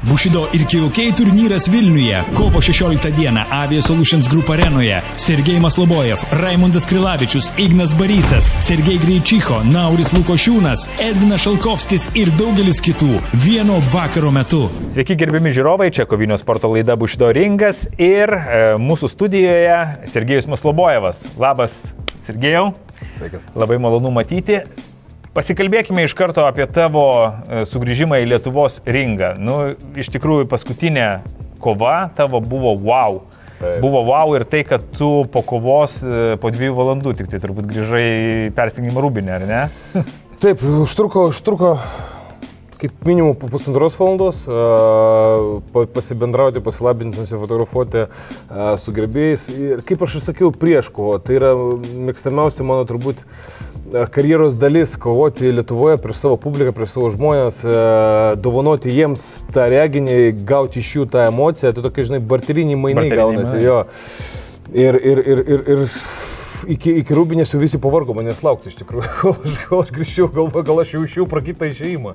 Bushido ir KOK turnyras Vilniuje. Kovo 16 dieną Avia Solutions Group arenoje. Sergej Maslobojev, Raimondas Krilavičius, Ignas Barysas, Sergej Greičicho, Nauris Lukošiūnas, Edvinas Šalkovskis ir daugelis kitų vieno vakaro metu. Sveiki gerbiami žiūrovai, čia kovinio sporto laida Bushido ringas ir mūsų studijoje Sergejus Maslobojevas. Labas, Sergejau. Sveikas. Labai malonu matyti. Pasikalbėkime iš karto apie tavo sugrįžimą į Lietuvos ringą. Iš tikrųjų, paskutinė kova tavo buvo wow. Taip. Buvo wow ir tai, kad tu po kovos po 2 valandų tik tai turbūt grįžai persirengimo rūbinę, ar ne? Taip, užtruko kaip minimum po 1,5 valandos pasibendrauti, pasilabinti, nusifotografuoti su gerbėjais. Ir kaip aš ir sakiau prieš kovą, tai yra mėgstamiausia mano turbūt karjeros dalis - kovoti Lietuvoje prieš savo publiką, prieš savo žmonės, dovanoti jiems tą reginį, gauti iš jų tą emociją, tai tokie, žinai, barteriniai mainai gaunasi. Jo. Ir iki rūbinės jau visi pavargo manęs laukti, iš tikrųjų, kol aš grįžčiau, gal aš jau iš jų prakytą išėjimą.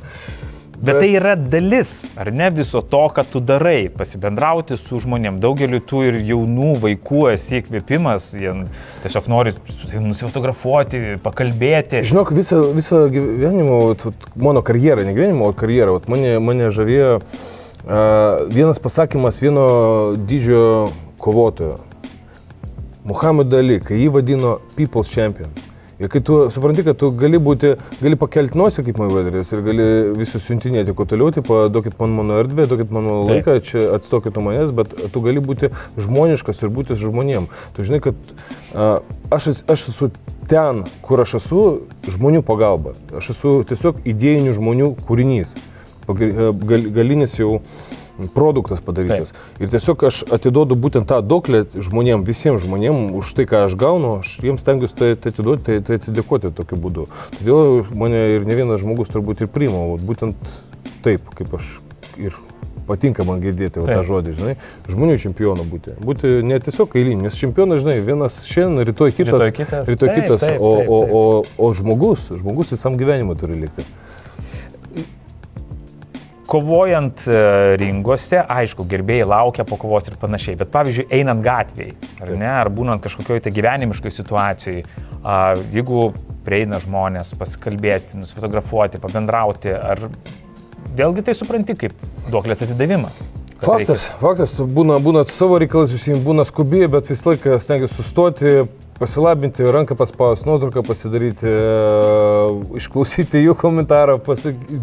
Bet tai yra dalis, ar ne, viso to, kad tu darai, pasibendrauti su žmonėm. Daugeliu tų ir jaunų vaikų esi įkvėpimas, jie tiesiog nori nusifotografuoti, pakalbėti. Žinok, visą gyvenimo, mano karjerą, ne gyvenimo, o karjerą, mane žavėjo vienas pasakymas vieno didžiojo kovotojo, Muhammad Ali, kai jį vadino People's Champion. Ir kai tu supranti, kad tu gali pakelti nosį kaip Mayweatheris ir gali visus siuntinėti kuo toliau, duokit man mano erdvę, duokit mano laiką, čia atstokit nuo manęs, bet tu gali būti žmoniškas ir būti žmonėm. Tu žinai, kad aš esu ten, kur aš esu, žmonių pagalba. Aš esu tiesiog idėjinių žmonių kūrinys, galinis jau produktas padarytas. Taip. Ir tiesiog aš atiduodu būtent tą duoklę žmonėm, visiems žmonėm, už tai, ką aš gaunu, aš jiems stengiuosi tai atiduoti, tai atsidėkoti tokiu būdu. Todėl mane ir ne vienas žmogus turbūt ir priima, būtent taip, kaip aš ir patinka man girdėti tą žodį, žinai, žmonių čempionų būti. Būti ne tiesiog eilinis, nes čempionas, žinai, vienas šiandien, rytoj kitas, o žmogus visam gyvenimui turi likti. Kovojant ringose, aišku, gerbėjai laukia po kovos ir panašiai, bet pavyzdžiui, einant gatvėje, ar ne, ar būnant kažkokioj tai gyvenimiškai situacijai, jeigu prieina žmonės pasikalbėti, nusifotografuoti, pabendrauti, ar vėlgi tai supranti kaip duoklės atidavimą? Faktas, būna savo reikalas visiems, būna skubi, bet visą laiką stengiuosi sustoti, pasilabinti, ranką paspausti, nuotrauką pasidaryti, išklausyti jų komentarą,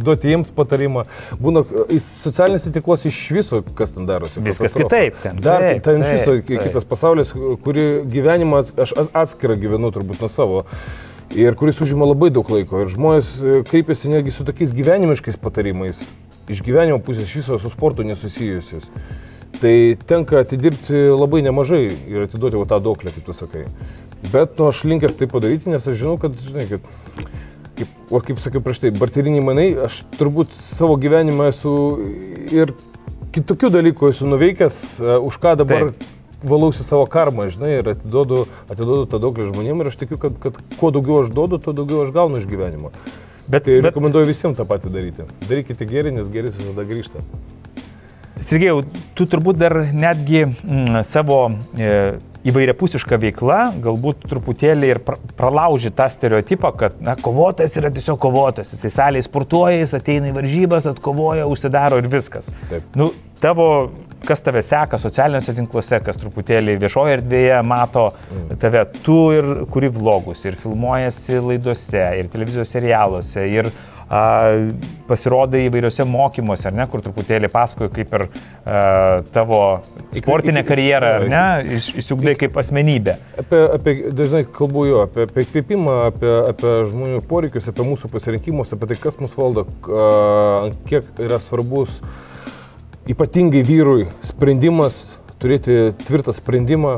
duoti jiems patarimą. Būna socialinėse tinkluose iš viso, kas ten darosi. Viskas kitaip ten. Ten iš viso kitas pasaulis, kurį gyvenimą aš atskirą gyvenu turbūt nuo savo. Ir kuris užima labai daug laiko. Ir žmonės kreipiasi netgi su tokiais gyvenimiškais patarimais. Iš gyvenimo pusės iš viso su sportu nesusijusius. Tai tenka atidirbti labai nemažai ir atiduoti tą duoklę, kaip tu sakai. Bet aš linkęs tai padaryti, nes aš žinau, kad, žinai, kaip sakiau prieš tai, barteriniai mainai, aš turbūt savo gyvenimą esu ir kitokių dalykų esu nuveikęs, už ką dabar valausi savo karmą, žinai, ir atiduodu tą duoklę žmonėm ir aš tikiu, kad kuo daugiau aš duodu, tuo daugiau aš gaunu iš gyvenimo. Bet rekomenduoju visiems tą patį daryti. Darykite gėrį, nes gėris visada grįžta. Sergejau, tu turbūt dar netgi savo įvairiapusišką veiklą galbūt truputėlį ir pralauži tą stereotipą, kad kovotojas yra tiesiog kovotojas. Jisai salėje sportuoja, jis ateina į varžybas, atkovoja, užsidaro ir viskas. Taip. Kas tave seka socialiniuose tinkluose, kas truputėlį viešoje erdvėje mato tave, tu ir kuri vlogus, ir filmuojasi laidose, ir televizijos serialuose, ir pasirodai įvairiuose mokymuose, ar ne, kur truputėlį pasakoju kaip ir tavo sportinę karjerą, ar ne, išsiugdai kaip asmenybė. Dažnai kalbu apie įkvėpimą, apie žmonių poreikius, apie mūsų pasirinkimus, apie tai, kas mus valdo, kiek yra svarbus ypatingai vyrui sprendimas turėti tvirtą sprendimą,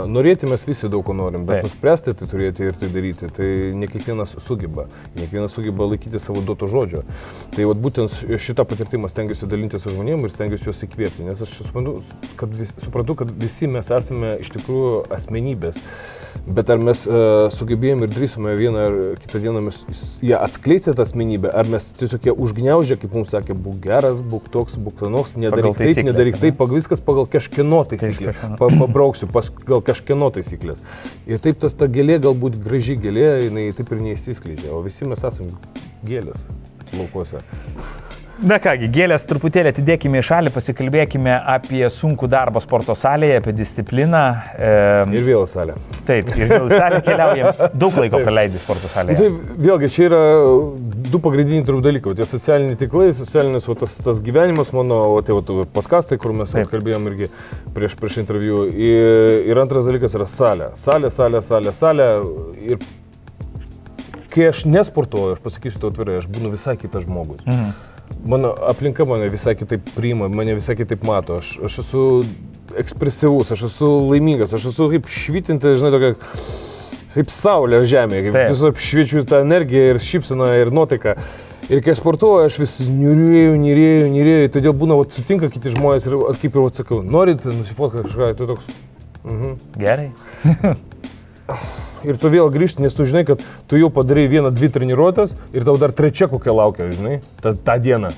norėti mes visi daug ko norim, bet nuspręsti tai turėti ir tai daryti, tai ne kiekvienas sugeba laikyti savo duoto žodžio. Tai vat, būtent šitą patirtimą stengiuosi dalinti su žmonėm ir stengiuosi juos įkvėpti, nes aš suprantu, kad visi mes esame iš tikrųjų asmenybės, bet ar mes sugebėjom ir drįsome vieną ar kitą dieną ją atskleisti tą asmenybę, ar mes tiesiog ją užgniaužę, kaip mums sakė, būk geras, būk toks, būk anoks, nedaryk taip, viskas pagal kažkieno taisyklės, pabrauksiu pagal kažkieno taisyklės. Ir taip ta gėlė, galbūt graži gėlė, jinai taip ir neįsiskleidžia, o visi mes esame gėlės laukuose. Na kągi, gėlės truputėlį atidėkime į šalį, pasikalbėkime apie sunkų darbą sporto salėje, apie discipliną. Ir vėl salė. Taip, ir vėl salė keliaujam. Daug laiko praleidai sporto salėje. Tai vėlgi, čia yra du pagrindiniai turbūt dalykai. Tie socialiniai tiklai, socialinis tas gyvenimas mano, tai podcastai, kur mes kalbėjom irgi prieš interviu. Ir antras dalykas yra salė. Salė. Ir kai aš nesportuoju, aš pasakysiu tau atvirai, aš būnu visai kitas žmogus. Mano aplinka mane visai kitaip priima, mane visai kitaip mato. Aš esu ekspresyvus, aš esu laimingas, aš esu kaip švytinti, žinai, tokia kaip saulė žemėje, kaip visą apšviečiu tą energiją ir šypseną ir nuotaiką. Ir kai sportuoju, aš vis nyrėjau, todėl būna, sutinka kiti žmonės ir kaip ir atsakau, norit nusifotką kažką, tu toks. Gerai. Ir tu vėl grįžti, nes tu žinai, kad tu jau padarai 1-2 treniruotės ir tau dar trečia kokia laukia, žinai, tą dieną.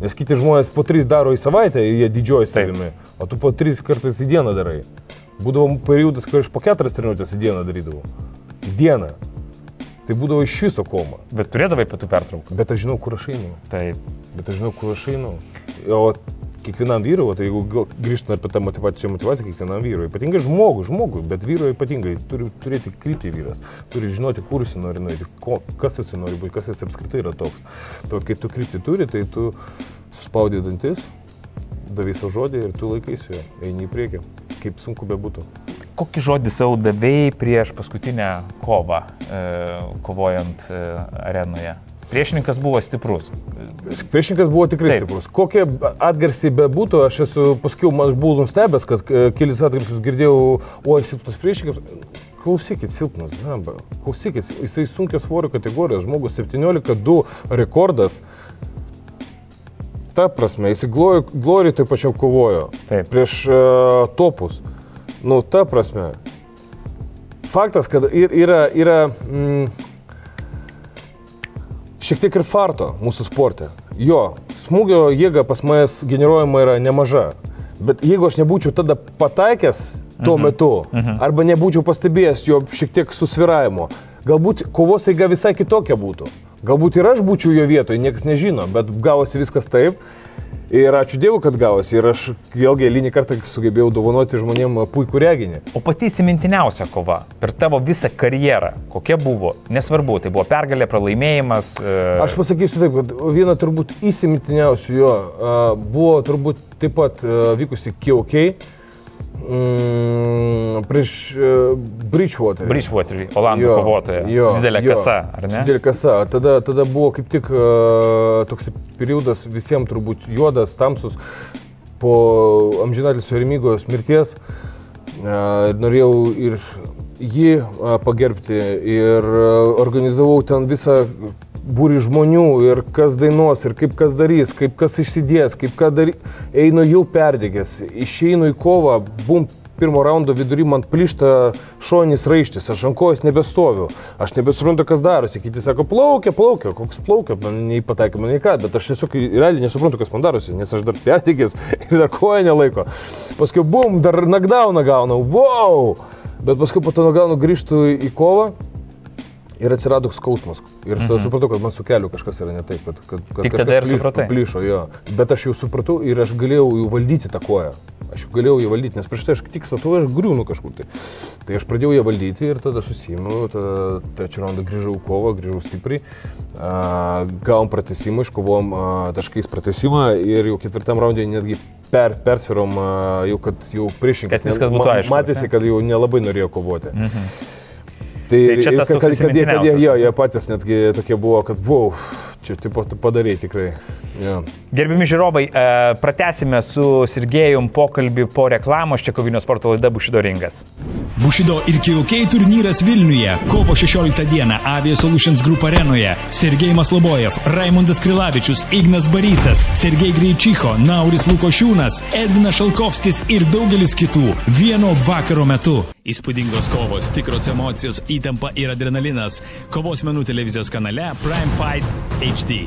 Nes kiti žmonės po 3 daro į savaitę, jie didžioji savimi, o tu po 3 kartais į dieną darai. Būdavo periodas, kai aš po 4 treniruotės į dieną darydavau. Į dieną. Tai būdavo iš viso koma. Bet turėdavai pietų pertrauką. Bet aš žinau, kur aš einu. Taip. Bet aš žinau, kur aš einu. O kiekvienam vyrui, tai jeigu grįžtume apie tą motivaciją, kiekvienam vyrui, ypatingai žmogui, bet vyrui ypatingai turi turėti kryptį vyras, turi žinoti, kur jis nori nueiti, kas jis nori būti, kas jis apskritai yra toks. Tai kai tu kryptį turi, tai tu suspaudai dantis, davai savo žodį ir tu laikaisi jo, eini į priekį, kaip sunku bebūtų. Kokį žodį savo davai prieš paskutinę kovą, kovojant arenoje? Priešininkas buvo stiprus. Priešininkas buvo tikrai stiprus. Kokie atgarsiai bebūtų, aš paskiau buvau nustebęs, kad kelis atgarsius girdėjau, oi, silpnas priešininkas. Klausykit, silpnas, klausykit, jisai sunkios svorio kategorijos, žmogus 17-2 rekordas. Ta prasme, jisai gloriai taip pačiau kovojo. Taip. Prieš topus. Nu, ta prasme. Faktas, kad yra šiek tiek ir farto mūsų sporte. Jo, smūgio jėga pas manęs generuojama yra nemaža. Bet jeigu aš nebūčiau tada pataikęs tuo metu, arba nebūčiau pastebėjęs jo šiek tiek susviravimo, galbūt kovos eiga visai kitokia būtų. Galbūt ir aš būčiau jo vietoje, niekas nežino, bet gavosi viskas taip. Ir ačiū Dievui, kad gavosi. Ir aš vėlgi eilinį kartą sugebėjau dovanoti žmonėm puikų reginį. O pati įsimintiniausia kova per tavo visą karjerą, kokia buvo? Nesvarbu, tai buvo pergalė, pralaimėjimas. Aš pasakysiu taip, kad viena turbūt įsimintiniausių jo buvo turbūt taip pat vykusi KOK prieš Bridgewaterį. Bridgewaterį, Olandų kovotoją. Su didelė kasa, ar ne? Su didelė kasa. Tada buvo kaip tik toks periodas visiems turbūt juodas, tamsus po amžinatilsio Remygos mirties. Norėjau ir jį pagerbti ir organizavau ten visą būrį žmonių ir kas dainuos, ir kaip kas darys, kaip kas išsidės, kaip ką darys. Einu jau perdegęs, išeinu į kovą, bum, pirmo raundo vidury man plyšta šoninis raištis, aš ant kojos nebestoviu, aš nebesuprantu, kas darosi. Kiti sako, plaukia, koks plaukia, man neįpataikė, man nei ką, bet aš tiesiog realiai nesuprantu, kas man darosi, nes aš dar perdegęs ir dar koja nelaiko. Paskui bum, dar knockdowną gaunu, wow! Bet paskui po to knockdowno grįžtu į kovą. Ir atsirado skausmas. Ir tada supratau, kad man su keliu kažkas yra ne taip, kad kažkas plyšo, jo. Bet aš jau supratau ir aš galėjau jau valdyti tą koją. Aš jau galėjau ją valdyti, nes prieš tai aš tik statuoju, aš griūnu kažkur tai. Tai aš pradėjau ją valdyti ir tada susiėmiau, tada trečią raundą grįžau į kovą, grįžau stipriai. Gavom pratesimą, iškovom taškais pratesimą ir jau ketvirtam raundė netgi persvirom, jau priešininkas matėsi, kad jau nelabai norėjo kovoti. Tai kad jie patys netgi tokie buvo, kad wow, Čia taip padarė tikrai. Ja. Gerbiami žiūrovai, pratęsime su Sergejum pokalbį po reklamos. Čia kovinio sporto laida Bushido ringas. Bushido ir KOK turnyras Vilniuje. Kovo 16 dieną Avia Solutions Group arenoje. Sergej Maslobojev, Raimundas Krilavičius, Ignas Barysas, Sergej Greičicho, Nauris Lukošiūnas, Edvinas Šalkovskis ir daugelis kitų. Vieno vakaro metu. Įspūdingos kovos, tikros emocijos, įtampa ir adrenalinas. Kovos menų televizijos kanale Prime Fight HD.